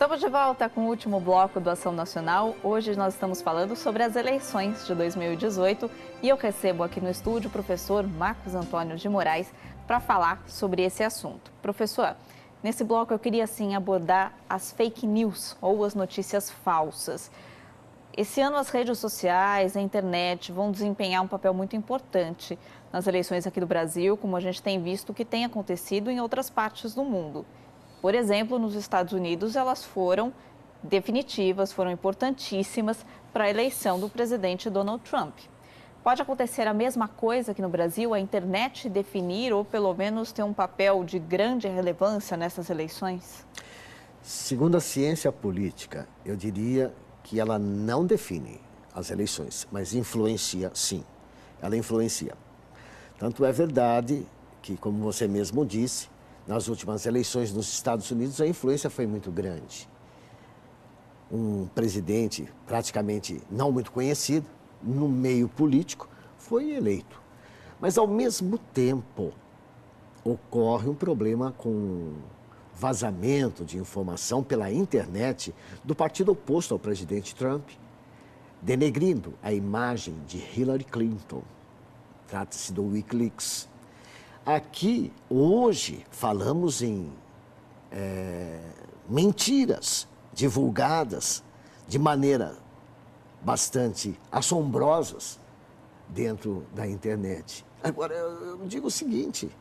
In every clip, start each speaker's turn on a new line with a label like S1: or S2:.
S1: Estamos de volta com o último bloco do Ação Nacional. Hoje nós estamos falando sobre as eleições de 2018 e eu recebo aqui no estúdio o professor Marcos Antônio de Moraes para falar sobre esse assunto. Professor, nesse bloco eu queria sim abordar as fake news ou as notícias falsas. Esse ano as redes sociais, a internet vão desempenhar um papel muito importante nas eleições aqui do Brasil, como a gente tem visto que tem acontecido em outras partes do mundo. Por exemplo, nos Estados Unidos, elas foram definitivas, foram importantíssimas para a eleição do presidente Donald Trump. Pode acontecer a mesma coisa aqui no Brasil, a internet definir ou pelo menos ter um papel de grande relevância nessas eleições?
S2: Segundo a ciência política, eu diria que ela não define as eleições, mas influencia, sim. Ela influencia. Tanto é verdade que, como você mesmo disse, nas últimas eleições nos Estados Unidos, a influência foi muito grande. Um presidente praticamente não muito conhecido, no meio político, foi eleito. Mas, ao mesmo tempo, ocorre um problema com vazamento de informação pela internet do partido oposto ao presidente Trump, denegrindo a imagem de Hillary Clinton. Trata-se do Wikileaks. Aqui, hoje, falamos em mentiras divulgadas de maneira bastante assombrosas dentro da internet. Agora, eu digo o seguinte: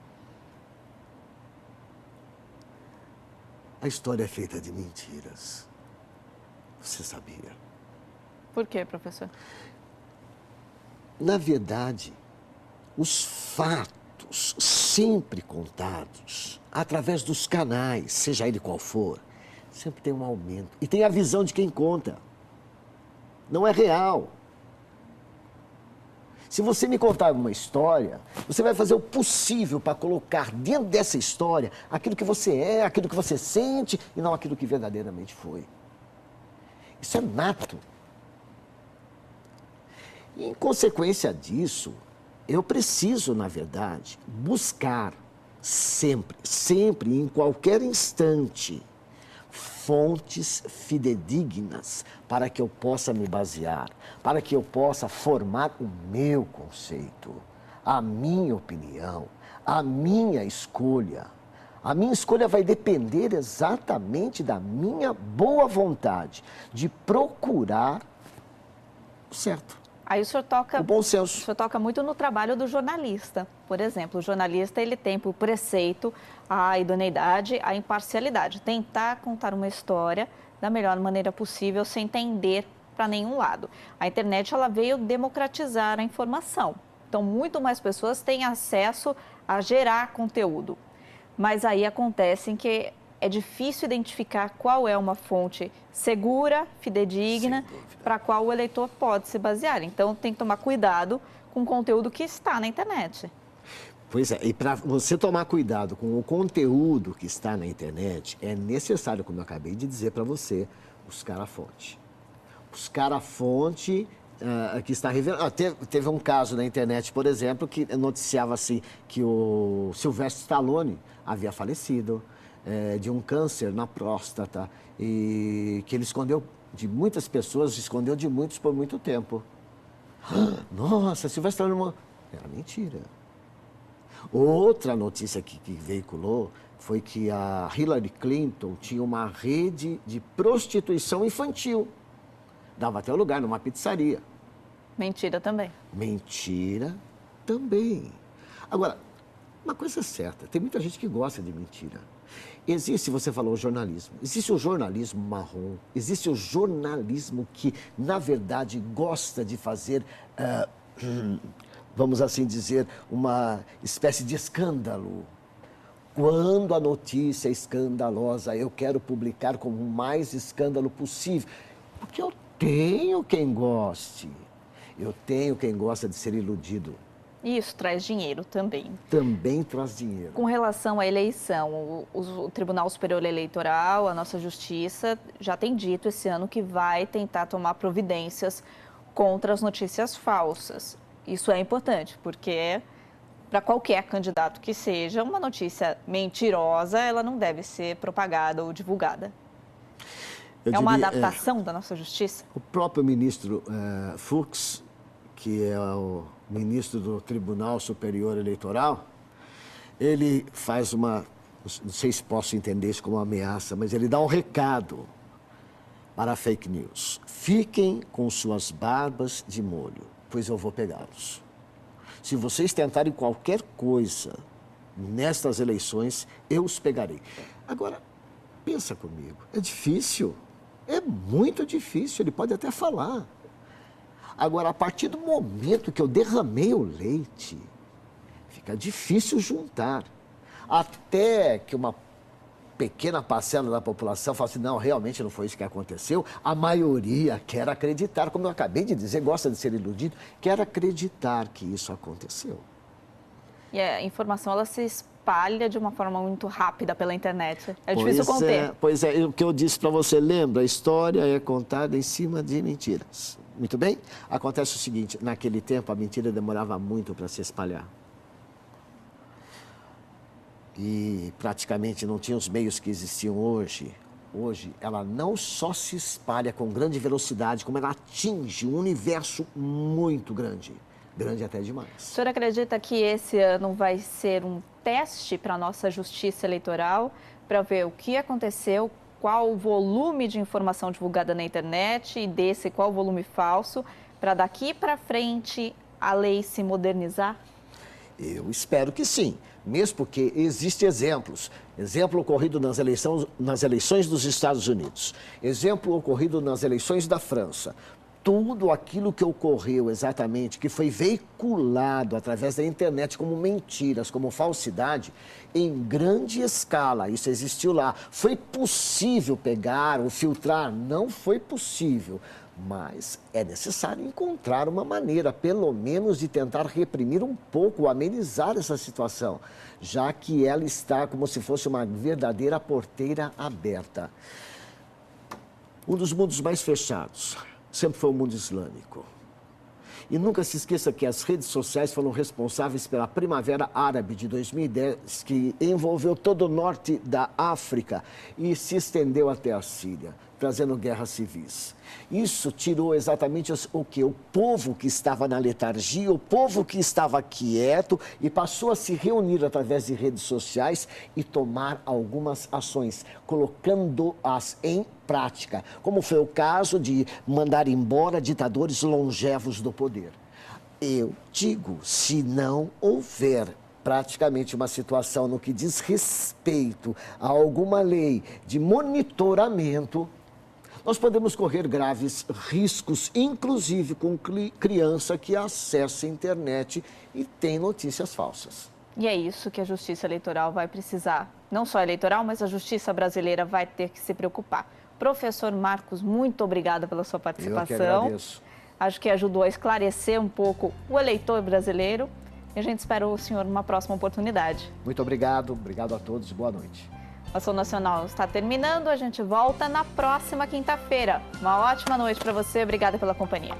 S2: a história é feita de mentiras. Você sabia?
S1: Por quê, professor?
S2: Na verdade, os fatos sempre contados, através dos canais, seja ele qual for, sempre tem um aumento. E tem a visão de quem conta. Não é real. Se você me contar uma história, você vai fazer o possível para colocar dentro dessa história aquilo que você é, aquilo que você sente e não aquilo que verdadeiramente foi. Isso é nato. E, em consequência disso, eu preciso, na verdade, buscar sempre, em qualquer instante, fontes fidedignas para que eu possa me basear, para que eu possa formar o meu conceito, a minha opinião, a minha escolha. A minha escolha vai depender exatamente da minha boa vontade de procurar o certo.
S1: Aí o senhor toca,
S2: o bom senso.
S1: O senhor toca muito no trabalho do jornalista. Por exemplo, o jornalista ele tem por preceito a idoneidade, a imparcialidade. Tentar contar uma história da melhor maneira possível, sem tender para nenhum lado. A internet ela veio democratizar a informação. Então, muito mais pessoas têm acesso a gerar conteúdo. Mas aí acontece que é difícil identificar qual é uma fonte segura, fidedigna, para a qual o eleitor pode se basear. Então, tem que tomar cuidado com o conteúdo que está na internet.
S2: Pois é, e para você tomar cuidado com o conteúdo que está na internet, é necessário, como eu acabei de dizer para você, buscar a fonte. Buscar a fonte que está revelando. Teve um caso na internet, por exemplo, que noticiava-se que o Sylvester Stallone havia falecido de um câncer na próstata e que ele escondeu de muitas pessoas, escondeu de muitos por muito tempo. Nossa, Sylvester Stallone... Era mentira. Outra notícia que veiculou foi que a Hillary Clinton tinha uma rede de prostituição infantil. Dava até o lugar numa pizzaria.
S1: Mentira também.
S2: Mentira também. Agora, uma coisa é certa, tem muita gente que gosta de mentira. Existe, você falou, o jornalismo. Existe o jornalismo marrom, existe o jornalismo que, na verdade, gosta de fazer, vamos assim dizer, uma espécie de escândalo. Quando a notícia é escandalosa, eu quero publicar com o mais escândalo possível. Porque eu tenho quem goste. Eu tenho quem gosta de ser iludido.
S1: E isso traz dinheiro também.
S2: Também traz dinheiro.
S1: Com relação à eleição, o Tribunal Superior Eleitoral, a nossa Justiça, já tem dito esse ano que vai tentar tomar providências contra as notícias falsas. Isso é importante, porque para qualquer candidato que seja, uma notícia mentirosa, ela não deve ser propagada ou divulgada. É uma adaptação da nossa justiça?
S2: O próprio ministro Fux, que é o ministro do Tribunal Superior Eleitoral, ele faz uma, não sei se posso entender isso como uma ameaça, mas ele dá um recado para a fake news. Fiquem com suas barbas de molho, pois eu vou pegá-los. Se vocês tentarem qualquer coisa nestas eleições, eu os pegarei. Agora, pensa comigo, é difícil, é muito difícil, ele pode até falar. Agora, a partir do momento que eu derramei o leite, fica difícil juntar. Até que uma pequena parcela da população fala assim, não, realmente não foi isso que aconteceu. A maioria quer acreditar, como eu acabei de dizer, gosta de ser iludido, quer acreditar que isso aconteceu.
S1: E a informação, ela se espalha de uma forma muito rápida pela internet. É difícil conter.
S2: Pois é, o que eu disse para você, lembra? A história é contada em cima de mentiras. Muito bem? Acontece o seguinte, naquele tempo a mentira demorava muito para se espalhar. E praticamente não tinha os meios que existiam hoje. Hoje, ela não só se espalha com grande velocidade, como ela atinge um universo muito grande. Grande até demais.
S1: O senhor acredita que esse ano vai ser um teste para a nossa justiça eleitoral, para ver o que aconteceu, qual o volume de informação divulgada na internet e qual o volume falso, para daqui para frente a lei se modernizar?
S2: Eu espero que sim, mesmo porque existem exemplos. Exemplo ocorrido nas eleições dos Estados Unidos, exemplo ocorrido nas eleições da França. Tudo aquilo que ocorreu exatamente, que foi veiculado através da internet como mentiras, como falsidade, em grande escala, isso existiu lá. Foi possível pegar ou filtrar? Não foi possível. Mas é necessário encontrar uma maneira, pelo menos, de tentar reprimir um pouco, amenizar essa situação, já que ela está como se fosse uma verdadeira porteira aberta. Um dos mundos mais fechados sempre foi o mundo islâmico. E nunca se esqueça que as redes sociais foram responsáveis pela Primavera Árabe de 2010, que envolveu todo o norte da África e se estendeu até a Síria, trazendo guerras civis. Isso tirou exatamente o que? O povo que estava na letargia, o povo que estava quieto e passou a se reunir através de redes sociais e tomar algumas ações, colocando-as em prática, como foi o caso de mandar embora ditadores longevos do poder. Eu digo, se não houver praticamente uma situação no que diz respeito a alguma lei de monitoramento, nós podemos correr graves riscos, inclusive com criança que acessa a internet e tem notícias falsas.
S1: E é isso que a Justiça Eleitoral vai precisar. Não só a eleitoral, mas a Justiça brasileira vai ter que se preocupar. Professor Marcos, muito obrigada pela sua participação.
S2: Eu que agradeço.
S1: Acho que ajudou a esclarecer um pouco o eleitor brasileiro. E a gente espera o senhor numa próxima oportunidade.
S2: Muito obrigado. Obrigado a todos. Boa noite.
S1: A Ação Nacional está terminando. A gente volta na próxima quinta-feira. Uma ótima noite para você. Obrigada pela companhia.